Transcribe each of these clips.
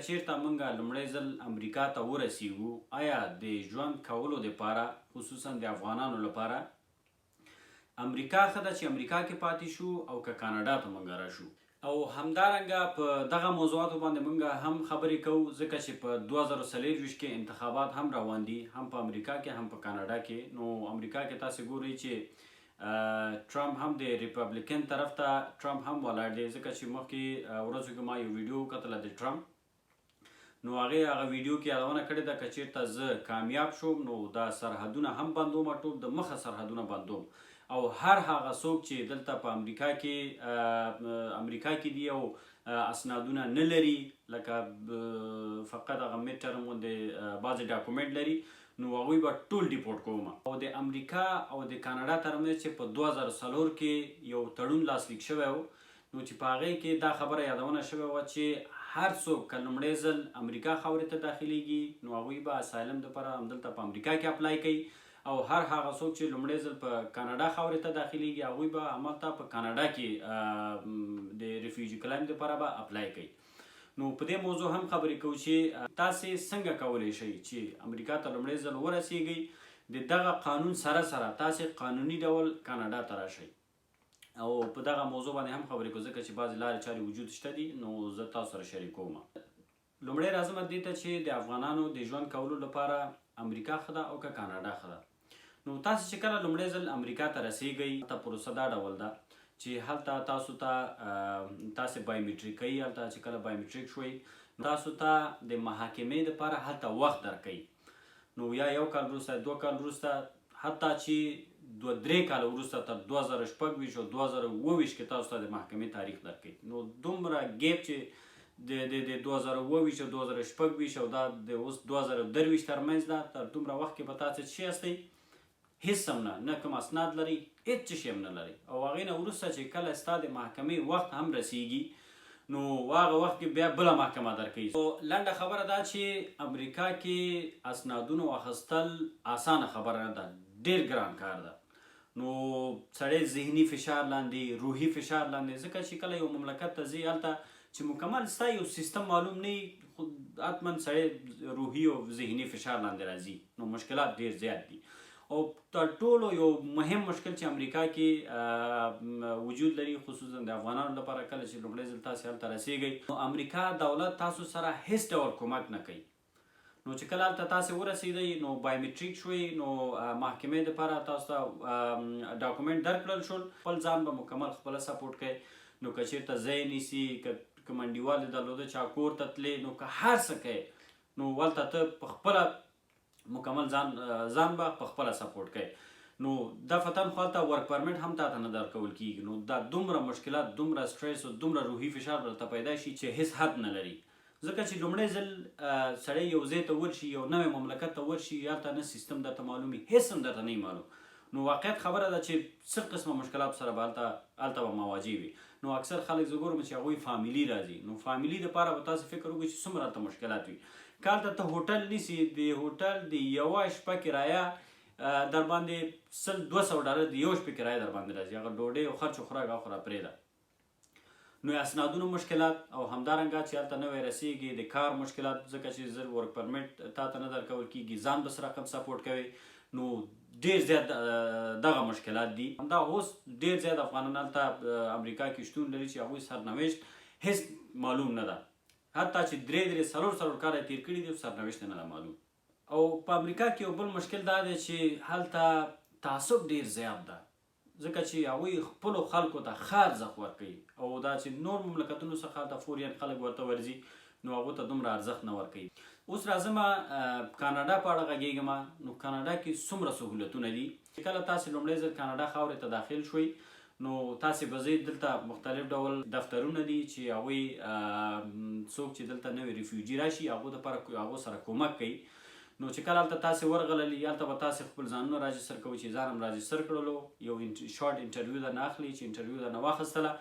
چیرته موږ لومړی ځل امریکا ته ورسیږو آیا د ژوند کولو دپاره خصوصا د افغانانو لپاره امریکا ښه ده چې امریکا کې پاتې شو او که کاناډا ته موږ راشو او همدارنګه په دغه موضوعاتو باندې موږ هم خبرې کوو ځکه چې په 2024 کې انتخابات هم روان دي هم په امریکا کې هم په کاناډا کې. نو امریکا کې تاسې ګورئ چې ټرمپ هم د ریپبلیکن طرف ته ټرمپ هم ولاړ دی ځکه چې مخکې ورځو کې ما یو ویډیو وکتله د ټرمپ نو هغه ویډیو کې یادونه کړې ده که چېرته زه کامیاب شوم نو دا سرحدونه هم بندوم ټول د مخه سرحدونه بندوم او هر هغه څوک چې دلته په امریکا کې دي او اسنادونه نه لري لکه فقط هغه میډ ټرم غوندې بعضې ډاکومنټ لري نو هغوی به ټول ډیپورټ کوم. او د امریکا او د کاناډا ترمنځ چې په 2004 کې یو تړون لاسلیک شوی و نو چې په هغې کې دا خبره یادونه شوې وه چې هر څوک که لومړی ځل امریکا خاورې ته داخلیږي نو هغوی به اسایلم دپاره همدلته په امریکا کې اپلای کوي او هر هغه څوک چې لومړی ځل په کاناډا خاورې ته داخلیږي هغوی به همالته په کاناډا کې د ریفیوجي کلایم دپاره به اپلای کوي. نو په دې موضوع هم خبرې کوو چې تاسې څنګه کولی شئ چې امریکا ته لومړی ځل ورسیږئ د دغه قانون سره تاسې قانوني ډول کاناډا ته راشئ او په دغه موضوع باندې هم خبرې کوو ځکه چې بعضې لارې چارې وجود شته دي نو زه تاسو سره شریکوم. لومړی راځم دې ته چې د افغانانو د ژوند کولو لپاره امریکا ښه ده او که کاناډا ښه ده. نو تاسې چې کله لومړی ځل امریکا ته رسیږئ هلته پروسه دا ډول ده چې هلته تاسې بایومیټریک کوي. هلته چې کله بایومیټریک شوئ تاسو ته د محاکمې دپاره هلته وخت درکوي نو یا 1 کال وروسته 2 کال وروسته حتی چې 2-3 کاله وروسته تر 2026 او 2027 کې تاسو ته د محکمې تاریخ درکوي. نو دومره ګیپ چې د 2027 او 2026 او دا د اوس 2023 ترمنځ ده تر دومره وخت کې به تاسې څه یاستئ هیڅ هم نه کوم اسناد لري هیڅ څه شی هم نه لري او هغې نه وروسته چې کله ستا د محکمې وخت هم رسیږي نو هغه وخت کې بیا بله محکمه درکوي. لنډه خبره دا چې امریکا کې اسنادونه اخیستل اسانه خبره نه ده ډېر ګران کار ده. نو سړی ذهني فشار لاندې روحي فشار لاندې ځکه چې کله یو مملکت ته ځي هلته چې مکمل ستا یو سیستم معلوم نه وي خو حتما سړی روحي او ذهني فشار لاندې راځي نو مشکلات ډېر زیات دي. او تر ټولو یو مهم مشکل چې امریکا کې وجود لري خصوصا د افغانانو لپاره کله چې لومړی ځل تاسې هلته رسیږئ نو امریکا دولت تاسو سره هیڅ ډول کومک نه کوي. نو چې کله هلته تاسې ورسېدئ نو بایومیټریک شوئ نو محکمې دپاره تاسو ته ډاکومنټ درکړل شول خپل ځان به مکمل خپله سپورټ کوئ. نو که چېرته ځای نیسي که منډیوال یې درلوده چا کور ته تلې نو که هر څه کوې نو هلته ته په خپله مکمل ځان به په خپله سپورټ کوي. نو دفتن خو هلته ورک پرمټ هم تاته نه درکول کېږي. نو دا دومره مشکلات دومره سټریس او دومره روحي فشار درته پیدا شي چې هیڅ حد نه لري ځکه چې لومړی ځل سړی یو ځای ته ورشي یو نوی مملکت ته ورشي هلته نه سیستم درته معلوم وي هیڅ هم درته نه معلوم نو واقعیت خبره ده چې څه قسمه مشکلات سره به هلته به مواجه وي. نو اکثر خلک زه ګورم چې هغوی فامیلي راځي نو فامیلي دپاره به تاسې فکر وکړئ چې څومره هلته مشکلات وي. که هلته ته هوټل نیسي د هوټل د یوه شپه کرایه در باندې $100-200 د یوه شپې کرایه در باندې راځي هغه ډوډۍ او خرچ و خوراک هغه خو راپرېږده. نو اسنادونو مشکلات او همدارنګه چې هلته نوی رسیږي د کار مشکلات ځکه چې زر ورک پرمټ تا ته نه درکول کېږي ځان به سره کم سپورټ کوي نو ډېر زیات دغه مشکلات دي. همدا اوس ډېر زیات افغانان هلته امریکا کې شتون لري چې هغوی سرنوشت هیڅ معلوم نه ده حتی چې 3-4 کاله تیر کړي دي سرنوشت نه ده معلوم. او په امریکا کې یو بل مشکل دا دی چې هلته تعصب ډېر زیات ده ځکه چې هغوی خپلو خلکو ته ښه ارزښت ورکوي او دا چې نور مملکتونو څخه هلته فورین خلک ورته ورځي نو هغو ته دومره ارزښت نه ورکوي. اوس راځم کاناډا په اړه غږېږم. نو کاناډا کې څومره سهولتونه دي چې کله تاسې لومړی ځل کاناډا خاورې ته داخل شوئ نو تاسې به ځئ دلته مختلف ډول دفترونه دي چې هغوی څوک چې دلته نوی ریفیوجي راشي هغو دپاره هغو سره کومک کوي. نو چې کله هلته تاسې ورغللي هلته به تاسې خپل ځانونه راجستر کوئ چې ځان هم راجستر کړلو یو شارټ انټرویو درنه اخلي چې انټرویو درنه واخیستله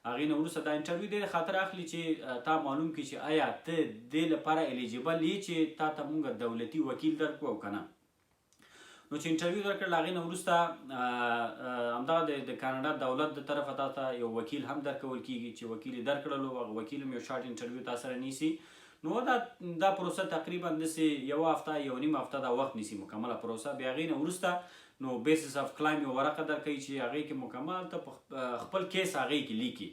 هغې نه وروسته دا انټرویو دې خاطر اخلي چې تا معلوم کړي چې آیا ته دې لپاره الیجیبل یې چې تا ته مونږ دولتي وکیل درکړو او که نه. نو چې انټرویو درکړل هغې نه وروسته همدغه د کاناډا دولت د طرفه تا ته یو وکیل هم درکول کېږي چې وکیل یې درکړلو هغه وکیل هم یو شارټ انټرویو تا سره نیسي. نو دا پروسه تقریبا داسې یوه هفته یو نیم هفته دا وخت نیسي مکمله پروسه. بیا هغې نه وروسته نو بیسس اف کلایم یو ورقه درکوي چې هغې کې مکمل ته خپل کیس هغې کې لیکي،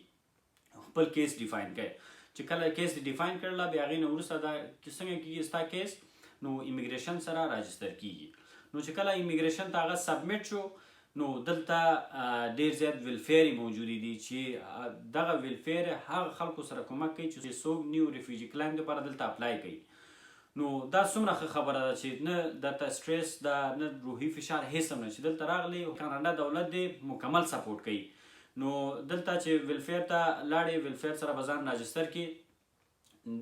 خپل کیس ډیفاین کوي. چې کله کیس ډیفاین کړله بیا هغې نه وروسته دا څنګه کېږي ستا کیس نو امیګریشن سره راجستر کېږي. نو چې کله امیګریشن ته هغه سبمیټ شو نو دلته ډېر زیات ویلفیر موجودې دي چې دغه ویلفیر هغه خلکو سره کومک کوي چې څوک نیو ریفیوجي کلایم دپاره دلته اپلای کوي. نو دا څومره ښه خبره ده چې نه درته سټریس ده نه روحي فشار هېڅ هم نه، چې دلته راغلی کاناډا دولت دې مکمل سپورټ کوي. نو دلته چې ویلفیر ته لاړې ویلفیر سره به ځان راجستر کړي،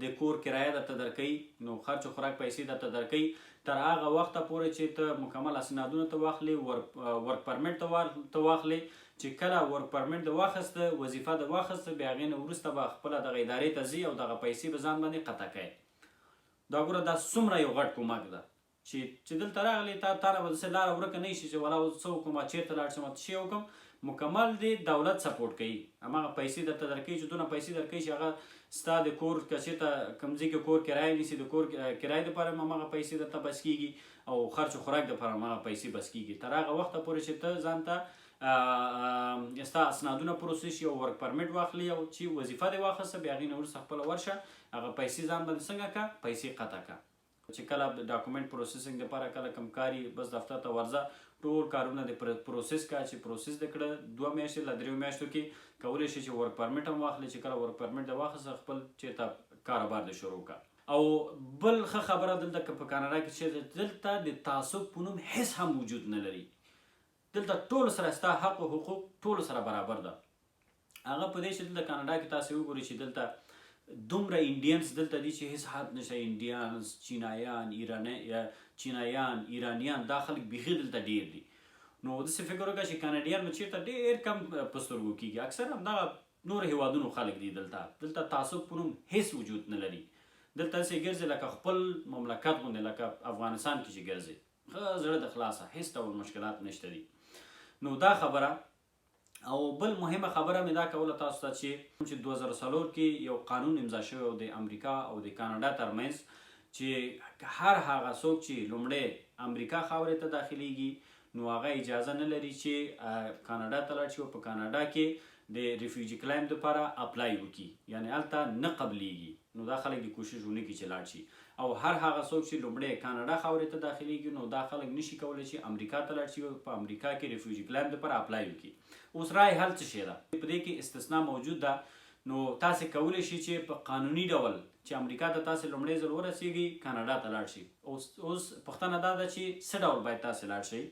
د کور کرایه درته درکوي، نو خرچ و خوراک پیسې درته درکوي تر هغه وخته پورې چې ته مکمل اسنادونه ته واخلې، ورک پرمټ ته واخلې. چې کله ورک پرمټ د واخیسته، وظیفه د واخیسته، بیا هغې نه وروسته به خپله دغه ادارې ته ځي او دغه پیسې به ځان باندې قطع کوي. دا ګوره دا څومره یو غټ کومک ده چې دلته راغلی تا نه به داسې لاره ورکه نه شي چې ولا اوس څه وکړم چېرته لاړ شم څه شی وکړم. مکمل دې دولت سپورټ کوي، هماغه پیسې درته درکوي چې دونه پیسې درکوي چې هغه ستا د کور که چېرته کوم ځای کې کور کرایه نیسي د کور کرایې دپاره هم هماغه پیسې درته بس کېږي او خرچ و خوراک دپاره هم هغه پیسې بس کېږي تر هغه وخته پورې چې ته ځان ته ستا اسنادونه پروسس شي او ورک پرمټ واخلي او چې وظیفه دې واخیسته بیا هغې نه وروسته خپله ورشه هغه پیسې ځان باندې څنګه که پیسې قطع که. چې کله ډاکومنټ پروسیسنګ دپاره کله کوم کاري بس دفتر ته ورځه، ټول کارونه د پروسس کا چې پروسس دې کړه 2 میاشتې له 3 میاشتو کې کولی شي چې ورک پرمټ هم واخلي. چې کله ورک پرمټ دې واخیسته خپل چېرته کاروبار دې شروع که. او بل ښه خبره دلته که په کاناډا کې چې دلته د تعصب په نوم هېڅ هم وجود نه لري. دلته ټولو سره ستا حق او حقوق ټولو سره برابر ده. هغه په دې چې دلته کاناډا کې تاسې وګورئ چې دلته دومره انډینز دلته دي چې هېڅ حد نشته. انډینز، چینایان، ایرانیان دا خلک بیخي دلته ډېر دي. نو داسې فکر وکړه چې کاناډیان به چېرته ډېر کم په سترګو کېږي، اکثر همدغه نورو هېوادونو خلک دي. دلته تعصب په نوم هېڅ وجود نه لري. دلته داسې ګرځي لکه خپل مملکت غوندې، لکه افغانستان کې چې ګرځي ښه زړه د خلاصه هېڅ ډول مشکلات نشته دي. نو دا خبره. او بل مهمه خبره مې دا کوله تاسو ته چې 2004 کې یو قانون امضا شوی و د امریکا او د کاناډا ترمنځ چې هر هغه څوک چې لومړی امریکا خاورې ته داخلیږي نو هغه اجازه نه لري چې کاناډا ته لاړ شي او په کاناډا کې د ریفیوجي کلایم دپاره اپلای وکړي، یعنې هلته نه قبلیږي. نو دا خلک د کوشش ونه کړي چې لاړ شي. او هر هغه څوک چې لومړی کاناډا خاورې ته داخلیږي نو دا خلک نشي کولی چې امریکا ته لاړ شي او په امریکا کې ریفیوجي کلایم دپاره اپلای وکړي. اوس رای حل څه شی ده؟ په دې کې استثنا موجود ده. نو تاسې کولی شي چې په قانوني ډول چې امریکا ته تاسې لومړی ځل ورسیږئ کاناډا ته لاړ شي. اوس پوښتنه دا ده چې څه ډول باید تاسې لاړ شئ؟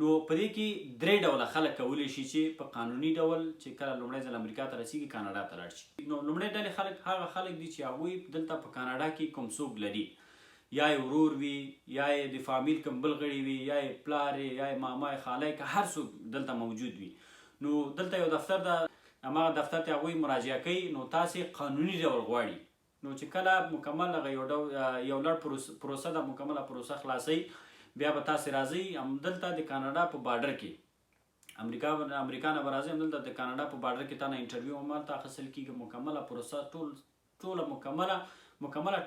نو په دې کې 3 ډوله خلک کولی شي چې په قانوني ډول چې کله لومړی ځل امریکا ته رسیږي کاناډا ته لاړ شي. نو لومړی ډلې خلک هغه خلک دي چې هغوی دلته په کاناډا کې کوم څوک لري، یا یې ورور وي، یا یې د فامیل کوم بل غړي وي، یا یې پلار یې، یا یې ماما یې، خاله یې، که هر څوک دلته موجود وي. نو دلته یو دفتر ده، هماغه دفتر ته هغوی مراجعه کوي. نو تاسې قانوني ډول غواړي نو چې کله مکمل هغه یو لړ پروسه ده، مکمله پروسه خلاصوي، بیا به تاسې راځئ همدلته د کاناډا په بارډر کې امریکا نه به راځئ، همدلته د کاناډا په بارډر کې تا نه انټرویو هم هلته اخیستل کېږي. مکمله پروسه ټوله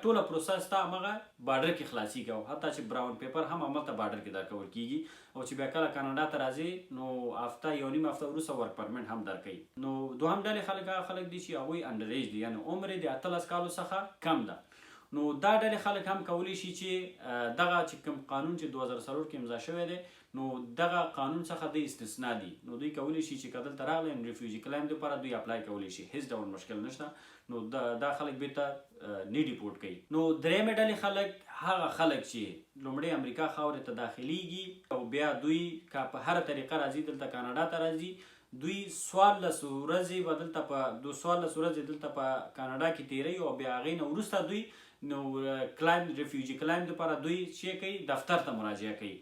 ټوله پروسه ستا همغه بارډر کې خلاصېږي او حتی چې براون پیپر هم هملته بارډر کې درکول کېږي. او چې بیا کله کاناډا ته راځې نو هفته یو نیم هفته وروسته ورک پرمټ هم درکوي. نو دوهم ډلې خلک هغه خلک دي چې هغوی انډریج دي، یعنې عمر یې د 18 کالو څخه کم ده. نو دا ډلې خلک هم کولی شي چې دغه چې کوم قانون چې 2004 کې امضا شوی دی نو دغه قانون څخه دوی استثنا دي. نو دوی کولی شي چې که دلته راغلی ریفیوجي کلایم دپاره دوی اپلای کولی شي، هېڅ ډول مشکل نشته. نو دا خلک بیرته نه ډیپورټ کوي. نو درېیمې ډلې خلک هغه خلک چې لومړی امریکا خاورې ته داخلیږي او بیا دوی که په هره طریقه راځي دلته کاناډا ته راځي، دوی 14 ورځې به دلته په کاناډا کې تیروي او بیا هغې نه وروسته دوی نو ریفیوجي کلایم دپاره دوی چې کوي دفتر ته مراجعه کوي.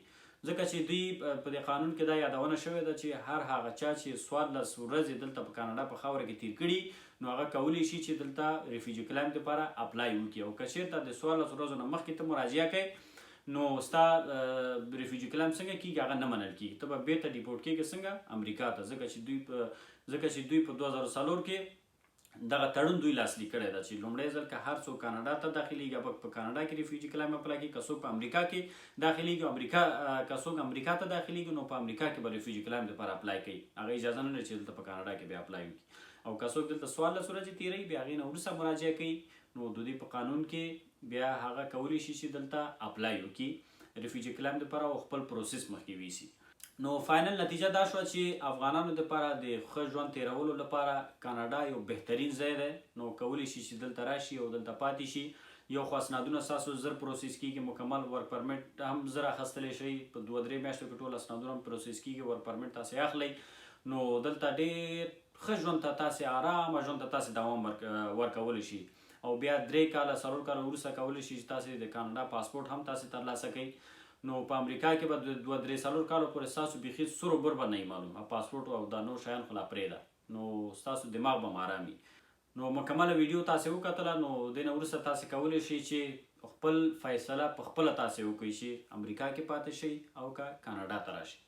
ځکه چې دوی په دې قانون کې دا یادونه شوې ده چې هر هغه چا چې 14 ورځې دلته په کاناډا په خاوره کې تیر کړي نو هغه کولی شي چې دلته ریفیوجي کلایم دپاره اپلای وکړي. او که چېرته د 14 ورځو نه مخکې ته مراجعه کوي نو ستا ریفیوجي کلایم څنګه کېږي هغه نه منل کېږي، ته به بیرته ډیپورټ کېږي څنګه امریکا ته. ځکه چې دوی په 2004 کې دغه تړون دوی لاسلیک کړی ده چې لومړی ځل که هر څوک کاناډا ته داخلیږي به په کاناډا کې ریفیوجي کلایم اپلای کوي، که څوک په امریکا کې داخلیږي که څوک امریکا ته داخلیږي نو په امریکا کې به ریفیوجي کلایم دپاره اپلای کوي، هغه اجازه نه لري چې دلته په کاناډا کې بیا اپلای وکړي. او که څوک دلته 14 ورځې تیروي بیا هغې نه وروسته مراجعه کوي نو د دوی په قانون کې بیا هغه کولی شي چې دلته اپلای وکړي ریفیوجي کلایم دپاره او خپل پروسس مخکې ویسي. نو فاینل نتیجه دا شوه چې افغانانو دپاره د ښه ژوند تیرولو لپاره کاناډا یو بهترین ځای دی. نو کولی شي چې دلته راشي او دلته پاتې شي. یو خو اسنادونه ستاسو زر پروسس کیږي، مکمل ورک پرمټ هم زر اخیستلی شئ، په 2-3 میاشتو کې ټول اسنادونه هم پروسس کیږي، ورک پرمټ تاسې اخلئ. نو دلته ډېر ښه ژوند ته تاسې آرامه ژوند ته تاسې دوام ورکولی شي. او بیا 3 کاله 4 کاله وروسته کولی شي چې تاسې د کاناډا پاسپورټ هم تاسې ترلاسه کوئ. نو په امریکا کې به 2-3 کالو پورې ستاسو بیخي سور و بر به نه وي معلوم، پاسپورټ او دا نور شیان خو لا پرېږده، نو ستاسو دماغ به هم ارام وي. نو مکمله ویډیو تاسې وکتله، نو دې نه وروسته تاسې کولی شئ چې خپل فیصله په خپله تاسې وکړئ چې امریکا کې پاتې شئ او که کاناډا ته راشئ.